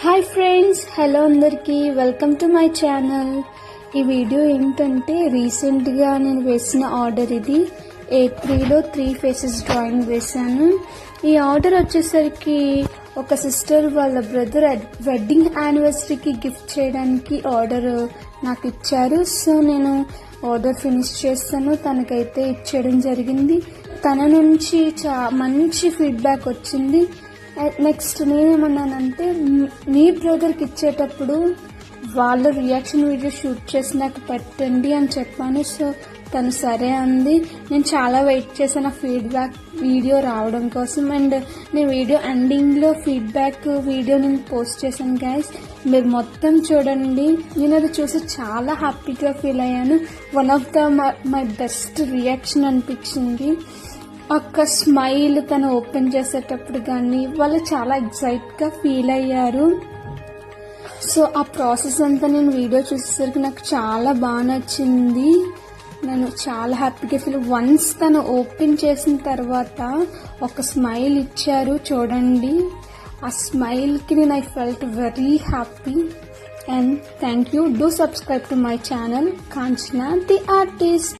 Hi friends, hello అందరికీ, welcome to my channel. ఈ video ఏంటంటే రీసెంట్గా నేను వేసిన ఆర్డర్ ఇది. A3లో 3 ఫేసెస్ డ్రాయింగ్ వేశాను. ఈ ఆర్డర్ వచ్చేసరికి ఒక సిస్టర్ వాళ్ళ బ్రదర్ వెడ్డింగ్ యానివర్సరీకి గిఫ్ట్ చేయడానికి ఆర్డర్ నాకు ఇచ్చారు. సో నేను ఆర్డర్ ఫినిష్ చేస్తాను, తనకైతే ఇచ్చేయడం జరిగింది. తన నుంచి మంచి ఫీడ్బ్యాక్ వచ్చింది. నెక్స్ట్ నేనేమన్నానంటే, మీ బ్రదర్కి ఇచ్చేటప్పుడు వాళ్ళ రియాక్షన్ వీడియో షూట్ చేసి నాకు పెట్టండి అని చెప్పాను. సో తను సరే అంది. నేను చాలా వెయిట్ చేశాను ఆ ఫీడ్బ్యాక్ వీడియో రావడం కోసం. అండ్ నేను వీడియో ఎండింగ్లో ఫీడ్బ్యాక్ వీడియో నేను పోస్ట్ చేశాను గైస్, మీరు మొత్తం చూడండి. నేను అది చూసి చాలా హ్యాపీగా ఫీల్ అయ్యాను. One of the my best reaction అనిపించింది. ఒక్క స్మైల్ తను ఓపెన్ చేసేటప్పుడు కానీ వాళ్ళు చాలా ఎక్సైట్గా ఫీల్ అయ్యారు. సో ఆ ప్రాసెస్ అంతా నేను వీడియో చూసేసరికి నాకు చాలా బాగా నచ్చింది. నేను చాలా హ్యాపీగా వన్స్ తను ఓపెన్ చేసిన తర్వాత ఒక స్మైల్ ఇచ్చారు చూడండి. ఆ స్మైల్కి నేను I felt very happy. And thank you. Do subscribe to my channel Kanchana the artist.